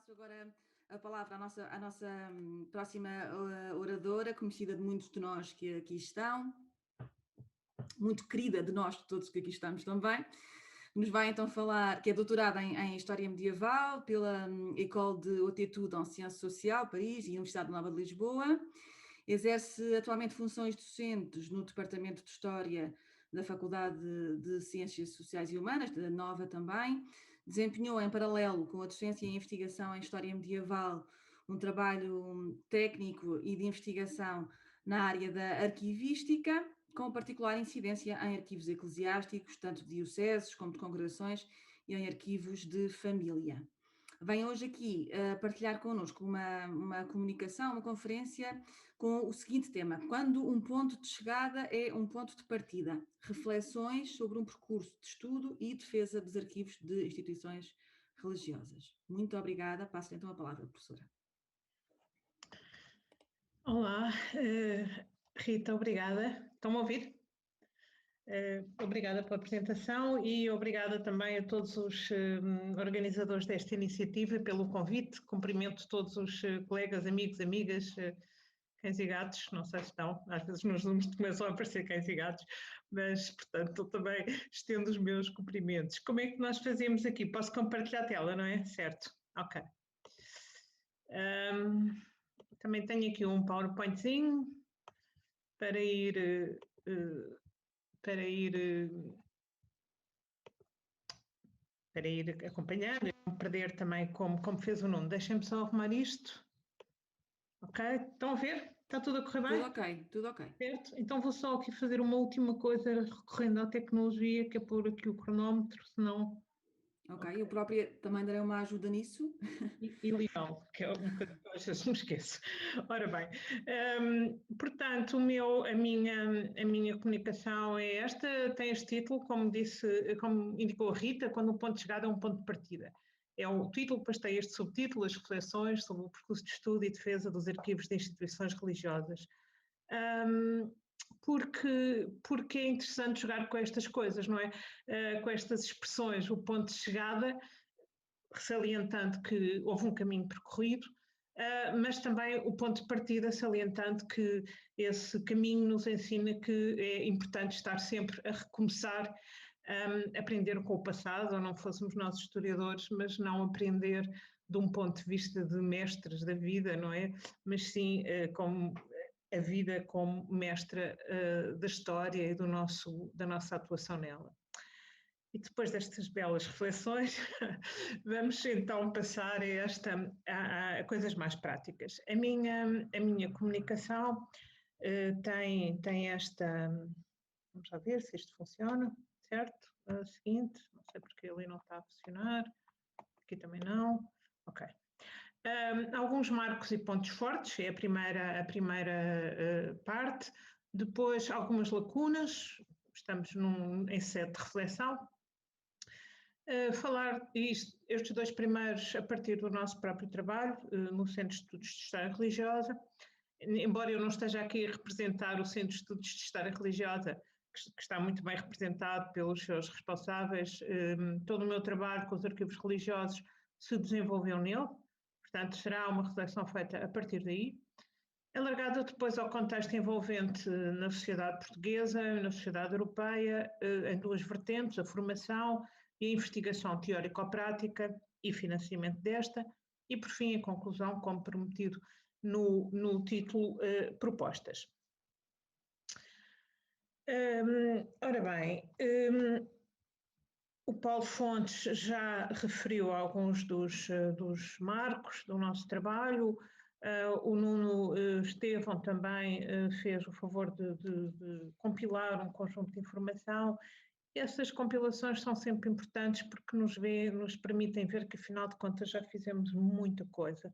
Passo agora a palavra à nossa próxima oradora, conhecida de muitos de nós que aqui estão, muito querida de nós todos que aqui estamos também, nos vai então falar, que é doutorada em História Medieval pela École de Haute Étude en Sciences Sociales, Paris, e Universidade Nova de Lisboa. Exerce atualmente funções docentes no Departamento de História da Faculdade de Ciências Sociais e Humanas, da Nova também. Desempenhou em paralelo com a docência e a investigação em História Medieval um trabalho técnico e de investigação na área da arquivística, com particular incidência em arquivos eclesiásticos, tanto de dioceses como de congregações, e em arquivos de família. Vem hoje aqui partilhar connosco uma comunicação, uma conferência com o seguinte tema: quando um ponto de chegada é um ponto de partida. Reflexões sobre um percurso de estudo e defesa dos arquivos de instituições religiosas. Muito obrigada. Passo então a palavra, professora. Olá, Rita, obrigada. Estão a ouvir? Obrigada pela apresentação e obrigada também a todos os organizadores desta iniciativa pelo convite. Cumprimento todos os colegas, amigos, amigas, cães e gatos, não sei se estão, às vezes nos números começam a aparecer cães e gatos, mas, portanto, eu também estendo os meus cumprimentos. Como é que nós fazemos aqui? Posso compartilhar a tela, não é? Certo, ok. Também tenho aqui um PowerPointzinho para ir acompanhar, não perder também como fez o Nuno. Deixem-me só arrumar isto. Ok? Estão a ver? Está tudo a correr bem? Tudo ok, tudo ok. Certo? Então vou só aqui fazer uma última coisa recorrendo à tecnologia, que é pôr aqui o cronómetro, senão... Ok, eu própria também darei uma ajuda nisso. E legal, que é um bocadinho que às vezes me esqueço. Ora bem, portanto, a minha comunicação é esta, tem este título, como indicou a Rita, quando o ponto de chegada é um ponto de partida. É o título, depois tem este subtítulo, as reflexões sobre o percurso de estudo e defesa dos arquivos de instituições religiosas. Porque é interessante jogar com estas coisas, não é? Com estas expressões, o ponto de chegada, salientando que houve um caminho percorrido, mas também o ponto de partida, salientando que esse caminho nos ensina que é importante estar sempre a recomeçar, aprender com o passado, ou não fôssemos nós historiadores, mas não aprender de um ponto de vista de mestres da vida, não é? Mas sim como a vida como mestra da história e da nossa atuação nela. E depois destas belas reflexões, vamos então passar a coisas mais práticas. A minha comunicação tem esta... Vamos lá ver se isto funciona, certo? Seguinte, não sei porque ali não está a funcionar, aqui também não. Ok. Alguns marcos e pontos fortes, é a primeira parte. Depois, algumas lacunas, estamos em sede de reflexão. Falar estes dois primeiros a partir do nosso próprio trabalho, no Centro de Estudos de História Religiosa. Embora eu não esteja aqui a representar o Centro de Estudos de História Religiosa, que está muito bem representado pelos seus responsáveis, todo o meu trabalho com os arquivos religiosos se desenvolveu nele, portanto será uma reflexão feita a partir daí. Alargada depois ao contexto envolvente na sociedade portuguesa, na sociedade europeia, em duas vertentes, a formação e a investigação teórico-prática e financiamento desta, e por fim a conclusão, como prometido no título, propostas. Ora bem, o Paulo Fontes já referiu alguns dos marcos do nosso trabalho. O Nuno Estevão também fez o favor de compilar um conjunto de informação. Essas compilações são sempre importantes porque nos permitem ver que, afinal de contas, já fizemos muita coisa.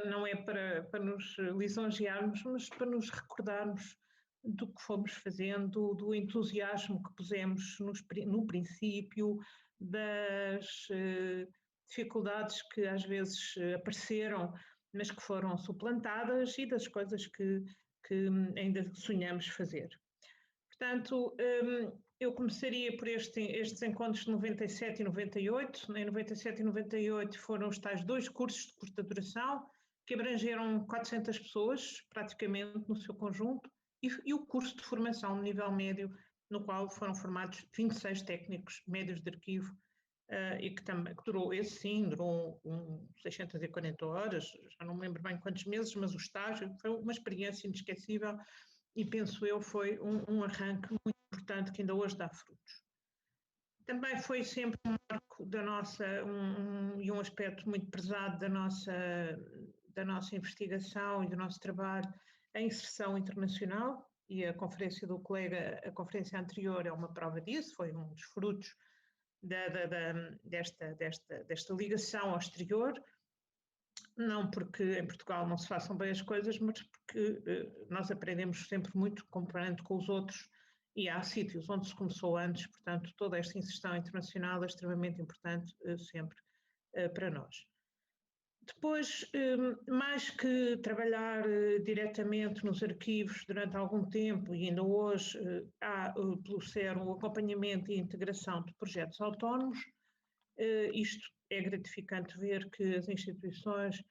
Não é para nos lisonjearmos, mas para nos recordarmos do que fomos fazendo, do entusiasmo que pusemos no princípio, das dificuldades que às vezes apareceram, mas que foram suplantadas, e das coisas que ainda sonhamos fazer. Portanto, eu começaria por estes encontros de 97 e 98. Em 97 e 98 foram os tais 2 cursos de curta duração, que abrangeram 400 pessoas, praticamente, no seu conjunto, e o curso de formação de nível médio, no qual foram formados 26 técnicos médios de arquivo, e que durou, esse sim, durou 640 horas, já não me lembro bem quantos meses, mas o estágio foi uma experiência inesquecível e penso eu foi um arranque muito importante que ainda hoje dá frutos. Também foi sempre um marco da nossa, e um aspecto muito prezado da nossa investigação e do nosso trabalho, a inserção internacional, e a conferência do colega, a conferência anterior é uma prova disso, foi um dos frutos desta ligação ao exterior, não porque em Portugal não se façam bem as coisas, mas porque nós aprendemos sempre muito comparando com os outros, e há sítios onde se começou antes, portanto toda esta inserção internacional é extremamente importante sempre para nós. Depois, mais que trabalhar diretamente nos arquivos durante algum tempo, e ainda hoje há pelo CERN o acompanhamento e integração de projetos autónomos. Isto é gratificante ver que as instituições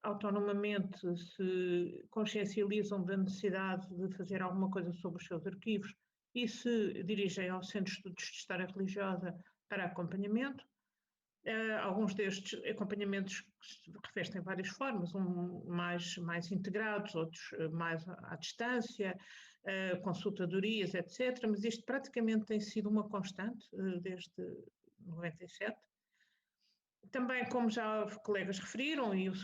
autonomamente se consciencializam da necessidade de fazer alguma coisa sobre os seus arquivos e se dirigem ao Centro de Estudos de História Religiosa para acompanhamento. Alguns destes acompanhamentos se revestem várias formas, mais integrados, outros mais à distância, consultadorias, etc. Mas isto praticamente tem sido uma constante desde 97. Também, como já colegas referiram, e o Dr.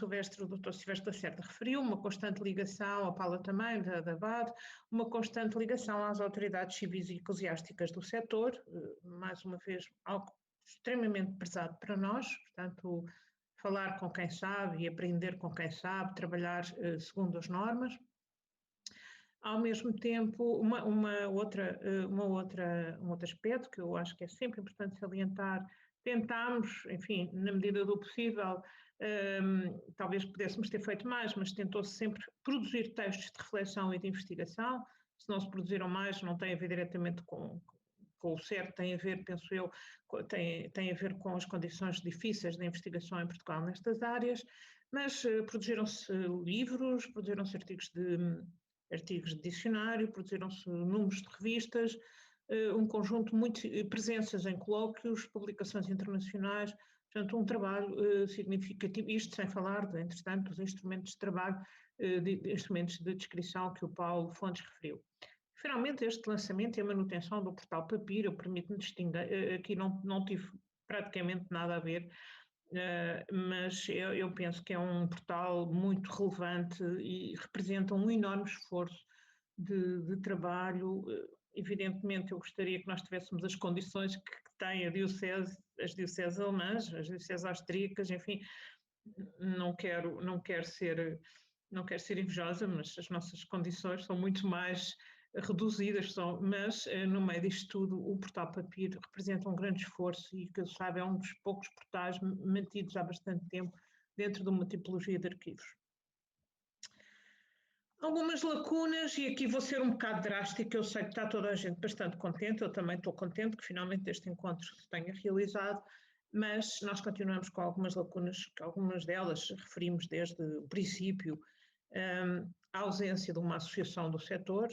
Silvestre Lacerda referiu, uma constante ligação, a Paula também, da BAD, uma constante ligação às autoridades civis e eclesiásticas do setor, mais uma vez, algo extremamente pesado para nós, portanto, falar com quem sabe e aprender com quem sabe, trabalhar segundo as normas. Ao mesmo tempo, um outro aspecto que eu acho que é sempre importante salientar, tentámos, enfim, na medida do possível, talvez pudéssemos ter feito mais, mas tentou-se sempre produzir textos de reflexão e de investigação. Se não se produziram mais, não tem a ver diretamente com o certo, tem a ver, penso eu, tem a ver com as condições difíceis da investigação em Portugal nestas áreas, mas produziram-se livros, produziram-se artigos de dicionário, produziram-se números de revistas, um conjunto de presenças em colóquios, publicações internacionais, portanto um trabalho significativo, isto sem falar, entretanto, dos instrumentos de trabalho, instrumentos de descrição que o Paulo Fontes referiu. Finalmente, este lançamento e a manutenção do portal Papiro, eu permito-me distinguir, aqui não tive praticamente nada a ver, mas eu penso que é um portal muito relevante e representa um enorme esforço de trabalho. Evidentemente, eu gostaria que nós tivéssemos as condições que tem as dioceses alemãs, as dioceses austríacas, enfim, não quero ser invejosa, mas as nossas condições são muito mais reduzidas, mas no meio disto tudo o portal Papiro representa um grande esforço e, que eu saiba, é um dos poucos portais mantidos há bastante tempo dentro de uma tipologia de arquivos. Algumas lacunas, e aqui vou ser um bocado drástica, eu sei que está toda a gente bastante contente, eu também estou contente que finalmente este encontro se tenha realizado, mas nós continuamos com algumas lacunas, que algumas delas referimos desde o princípio, a ausência de uma associação do setor.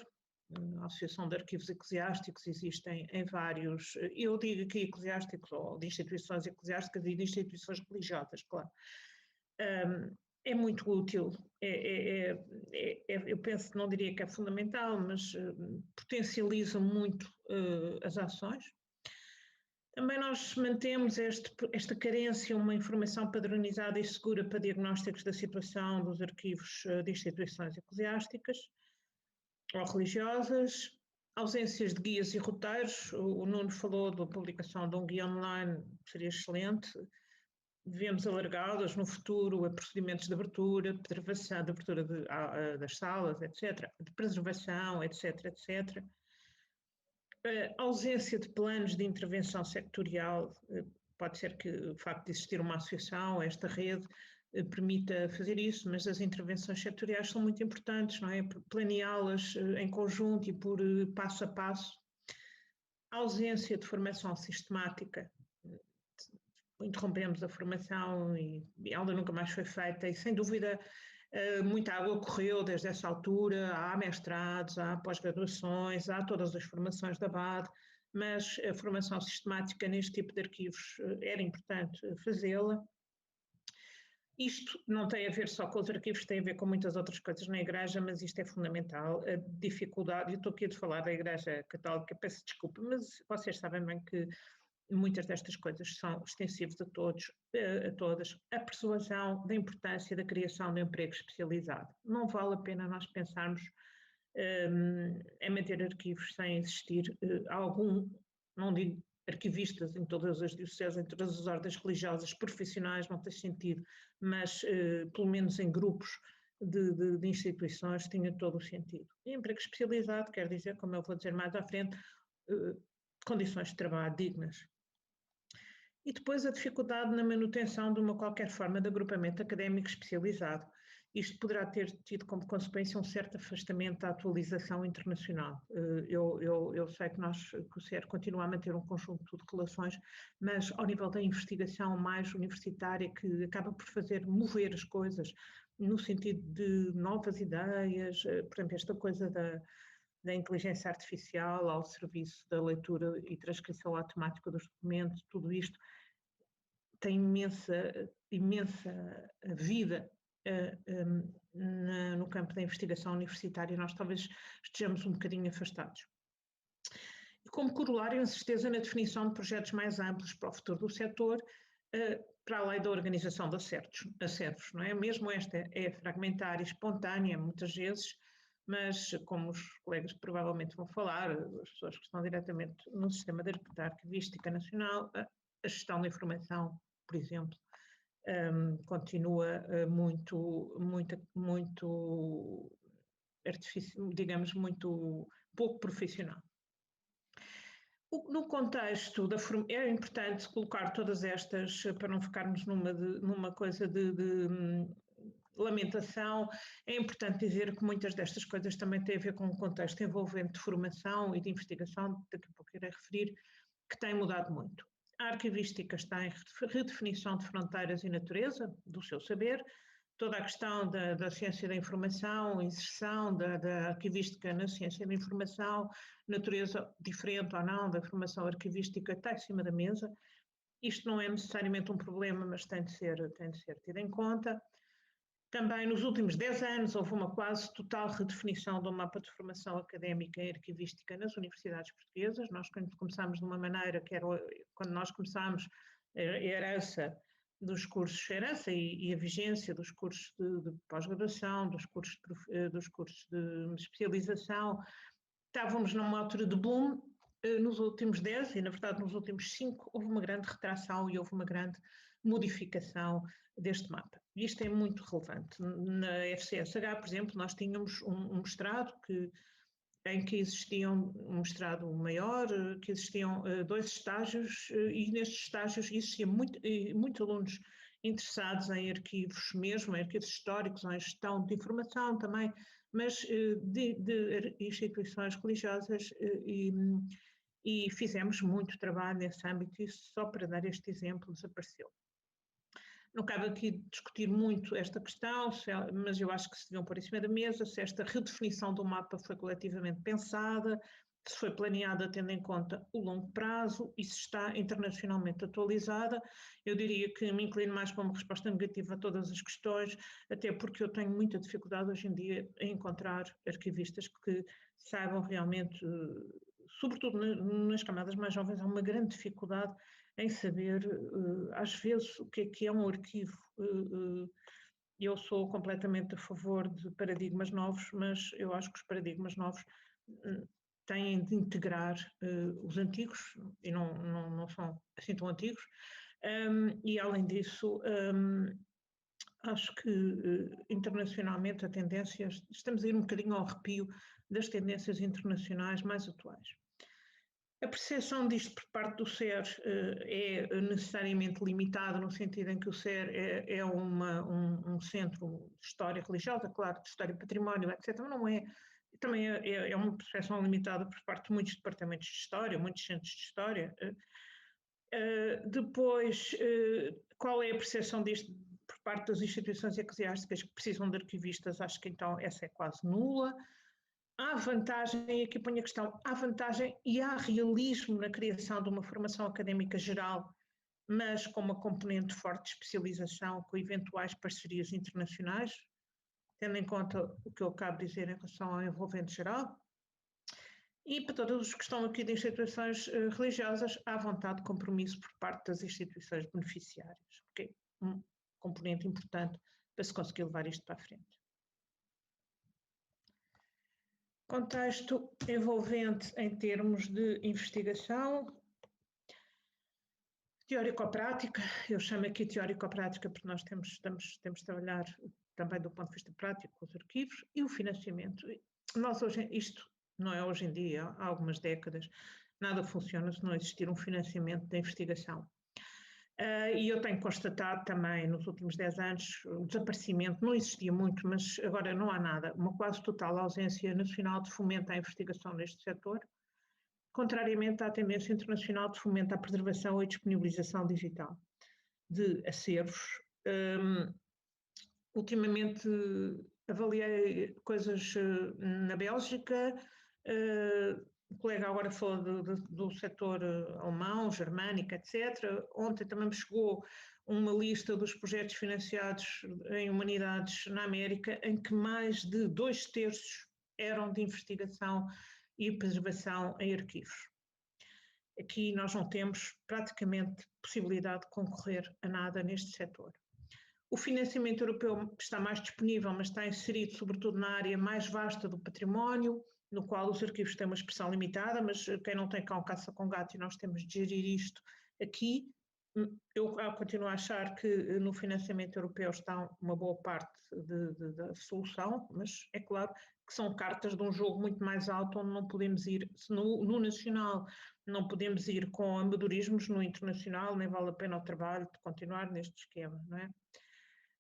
A Associação de Arquivos Eclesiásticos existem em vários, eu digo aqui eclesiásticos, ou de instituições eclesiásticas e de instituições religiosas, claro. É muito útil, eu penso, não diria que é fundamental, mas potencializa muito as ações. Também nós mantemos esta carência, uma informação padronizada e segura para diagnósticos da situação dos arquivos de instituições eclesiásticas ou religiosas, ausências de guias e roteiros. O Nuno falou da publicação de um guia online, seria excelente. Devemos alargá-las no futuro a procedimentos de abertura, preservação, de abertura das salas, etc., de preservação, etc., etc. A ausência de planos de intervenção sectorial, pode ser que o facto de existir uma associação, esta rede, permita fazer isso, mas as intervenções setoriais são muito importantes, não é? Planeá-las em conjunto e por passo a passo. ausência de formação sistemática. Interrompemos a formação e ela nunca mais foi feita, e sem dúvida muita água correu desde essa altura. Há mestrados, há pós-graduações, há todas as formações da BAD, mas a formação sistemática neste tipo de arquivos era importante fazê-la. Isto não tem a ver só com os arquivos, tem a ver com muitas outras coisas na Igreja, mas isto é fundamental. A dificuldade, eu estou aqui a falar da Igreja Católica, peço desculpa, mas vocês sabem bem que muitas destas coisas são extensivas a todos, a todas. A persuasão da importância da criação de um emprego especializado. Não vale a pena nós pensarmos em manter arquivos sem existir algum, não digo arquivistas em todas as dioceses, em todas as ordens religiosas, profissionais, não tem sentido, mas pelo menos em grupos de instituições tinha todo o sentido. E emprego especializado quer dizer, como eu vou dizer mais à frente, condições de trabalho dignas. E depois a dificuldade na manutenção de uma qualquer forma de agrupamento académico especializado. Isto poderá ter tido como consequência um certo afastamento da atualização internacional. Eu sei que o CER continua a manter um conjunto de relações, mas ao nível da investigação mais universitária, que acaba por mover as coisas no sentido de novas ideias, por exemplo, esta coisa da inteligência artificial ao serviço da leitura e transcrição automática dos documentos, tudo isto tem imensa vida no campo da investigação universitária. Nós talvez estejamos um bocadinho afastados. E como corolário, a certeza na definição de projetos mais amplos para o futuro do setor, para além da organização de acervos, não é? Mesmo esta é fragmentária, espontânea, muitas vezes, mas como os colegas provavelmente vão falar, as pessoas que estão diretamente no sistema da arquivística nacional, a gestão da informação, por exemplo, continua muito artificial, digamos, muito pouco profissional. No contexto da é importante colocar todas estas, para não ficarmos numa coisa de lamentação, é importante dizer que muitas destas coisas também têm a ver com um contexto envolvente de formação e de investigação, daqui a pouco irei referir, que tem mudado muito. A arquivística está em redefinição de fronteiras e natureza do seu saber. Toda a questão da ciência da informação, inserção da arquivística na ciência da informação, natureza diferente ou não da formação arquivística, está em cima da mesa. Isto não é necessariamente um problema, mas tem de ser tido em conta. Também nos últimos 10 anos houve uma quase total redefinição do mapa de formação académica e arquivística nas universidades portuguesas. Nós começámos de uma maneira que era, quando nós começámos, a herança dos cursos, herança e a vigência dos cursos de pós-graduação, dos cursos de especialização. Estávamos numa altura de boom. Nos últimos 10 e, na verdade, nos últimos 5, houve uma grande retração e houve uma grande modificação deste mapa. E isto é muito relevante. Na FCSH, por exemplo, nós tínhamos um mestrado em que existiam um mestrado maior, que existiam 2 estágios, e nestes estágios existiam muitos alunos interessados em arquivos mesmo, em arquivos históricos, em gestão de informação também, mas de instituições religiosas, e fizemos muito trabalho nesse âmbito, e só para dar este exemplo desapareceu. Não cabe aqui discutir muito esta questão, mas eu acho que se deviam pôr em cima da mesa se esta redefinição do mapa foi coletivamente pensada, se foi planeada tendo em conta o longo prazo e se está internacionalmente atualizada. Eu diria que me inclino mais para uma resposta negativa a todas as questões, até porque eu tenho muita dificuldade hoje em dia em encontrar arquivistas que saibam realmente, sobretudo nas camadas mais jovens, há uma grande dificuldade em saber, às vezes, o que é um arquivo. Eu sou completamente a favor de paradigmas novos, mas eu acho que os paradigmas novos têm de integrar os antigos, e não são assim tão antigos, e além disso, acho que internacionalmente a tendência, estamos a ir um bocadinho ao arrepio das tendências internacionais mais atuais. A percepção disto por parte do CER é necessariamente limitada, no sentido em que o CER é um centro de história religiosa, claro, de história e património, etc., mas não é também é uma percepção limitada por parte de muitos departamentos de história, muitos centros de história. Depois, qual é a percepção disto por parte das instituições eclesiásticas que precisam de arquivistas? Acho que então essa é quase nula. Há vantagem, e aqui ponho a questão, há vantagem e há realismo na criação de uma formação académica geral, mas com uma componente forte de especialização, com eventuais parcerias internacionais, tendo em conta o que eu acabo de dizer em relação ao envolvente geral. E para todos os que estão aqui de instituições religiosas, há vontade de compromisso por parte das instituições beneficiárias, porque é um componente importante para se conseguir levar isto para a frente. Contexto envolvente em termos de investigação, teórico-prática, eu chamo aqui teórico-prática porque nós temos de trabalhar também do ponto de vista prático com os arquivos, e o financiamento. Nós hoje, isto não é hoje em dia, há algumas décadas, nada funciona se não existir um financiamento da investigação. E eu tenho constatado também nos últimos 10 anos o desaparecimento, não existia muito, mas agora não há nada, uma quase total ausência nacional de fomento à investigação neste setor, contrariamente à tendência internacional de fomento à preservação e disponibilização digital de acervos. Ultimamente avaliei coisas na Bélgica, o colega agora falou do setor alemão, germânico, etc. Ontem também me chegou uma lista dos projetos financiados em humanidades na América, em que mais de 2/3 eram de investigação e preservação em arquivos. Aqui nós não temos praticamente possibilidade de concorrer a nada neste setor. O financiamento europeu está mais disponível, mas está inserido sobretudo na área mais vasta do património, no qual os arquivos têm uma expressão limitada, mas quem não tem cão caça com gato, e nós temos de gerir isto aqui. Eu continuo a achar que no financiamento europeu está uma boa parte da solução, mas é claro que são cartas de um jogo muito mais alto, onde não podemos ir, no nacional não podemos ir com amadorismos, no internacional nem vale a pena o trabalho de continuar neste esquema, não é?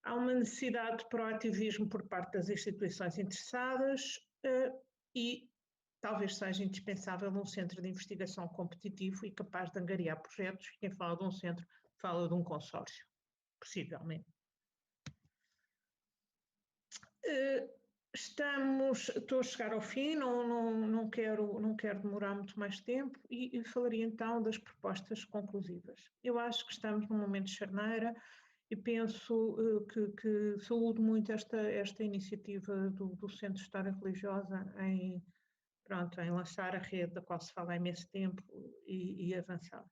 Há uma necessidade de proativismo por parte das instituições interessadas e talvez seja indispensável um centro de investigação competitivo e capaz de angariar projetos. Quem fala de um centro fala de um consórcio, possivelmente. Estou a chegar ao fim, não quero demorar muito mais tempo e falaria então das propostas conclusivas. Eu acho que estamos num momento de charneira e penso que saúdo muito esta iniciativa do Centro de História Religiosa em lançar a rede da qual se fala há imenso tempo e avançar.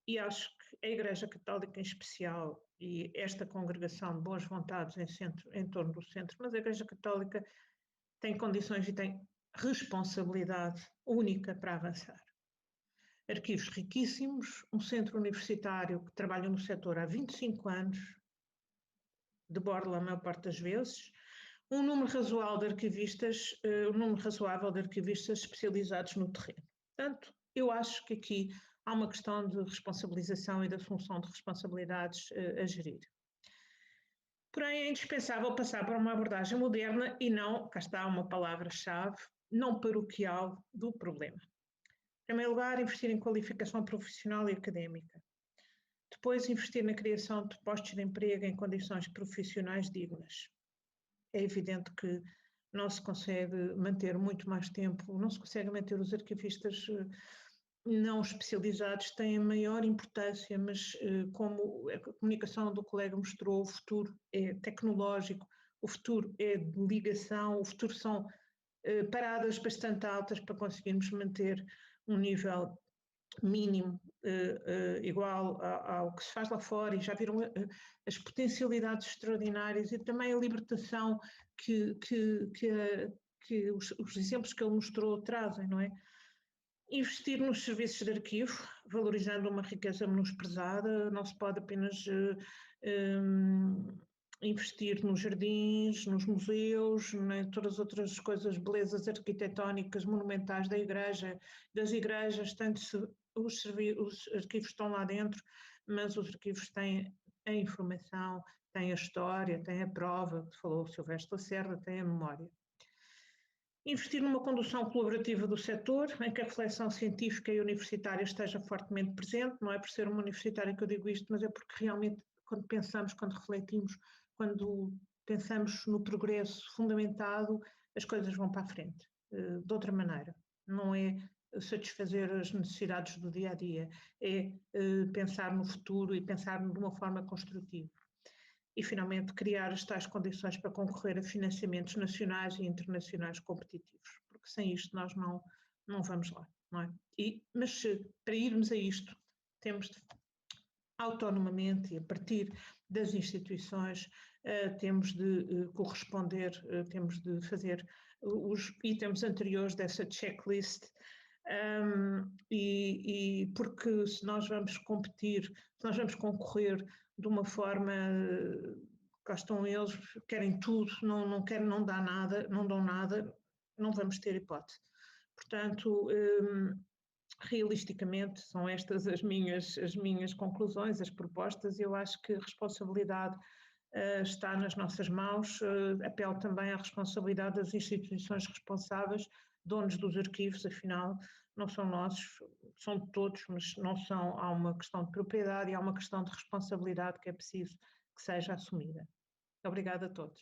E acho que a Igreja Católica em especial e esta congregação de boas vontades em torno do centro, mas a Igreja Católica tem condições e tem responsabilidade única para avançar. Arquivos riquíssimos, um centro universitário que trabalha no setor há 25 anos, de borla a maior parte das vezes, um número razoável de arquivistas especializados no terreno. Portanto, eu acho que aqui há uma questão de responsabilização e de assunção de responsabilidades a gerir. Porém, é indispensável passar para uma abordagem moderna e não, cá está uma palavra-chave, não paroquial do problema. Em primeiro lugar, investir em qualificação profissional e académica. Depois, investir na criação de postos de emprego em condições profissionais dignas. É evidente que não se consegue manter muito mais tempo, não se consegue manter os arquivistas não especializados, têm maior importância, mas como a comunicação do colega mostrou, o futuro é tecnológico, o futuro é de ligação, o futuro são paradas bastante altas para conseguirmos manter um nível mínimo igual ao que se faz lá fora, e já viram as potencialidades extraordinárias e também a libertação que os exemplos que ele mostrou trazem, não é? Investir nos serviços de arquivo, valorizando uma riqueza menosprezada, não se pode apenas investir nos jardins, nos museus, em todas as outras coisas, belezas arquitetónicas, monumentais das igrejas, tanto os arquivos estão lá dentro, mas os arquivos têm a informação, têm a história, têm a prova, que falou o Silvestre Lacerda, têm a memória. Investir numa condução colaborativa do setor, em que a reflexão científica e universitária esteja fortemente presente. Não é por ser uma universitária que eu digo isto, mas é porque realmente, quando pensamos, quando refletimos, quando pensamos no progresso fundamentado, as coisas vão para a frente, de outra maneira. Não é satisfazer as necessidades do dia a dia, é pensar no futuro e pensar de uma forma construtiva. E, finalmente, criar as tais condições para concorrer a financiamentos nacionais e internacionais competitivos, porque sem isto nós não vamos lá, não é? Mas para irmos a isto, temos de, autonomamente e a partir das instituições, temos de corresponder, temos de fazer os itens anteriores dessa checklist, e porque se nós vamos competir, se nós vamos concorrer de uma forma, cá estão eles, querem tudo, não querem, não dá nada, não dão nada, não vamos ter hipótese. Portanto, realisticamente, são estas as minhas conclusões, as propostas. Eu acho que a responsabilidade está nas nossas mãos. Apelo também à responsabilidade das instituições responsáveis, donos dos arquivos, afinal, não são nossos, são de todos, mas não são. Há uma questão de propriedade e há uma questão de responsabilidade que é preciso que seja assumida. Obrigada a todos.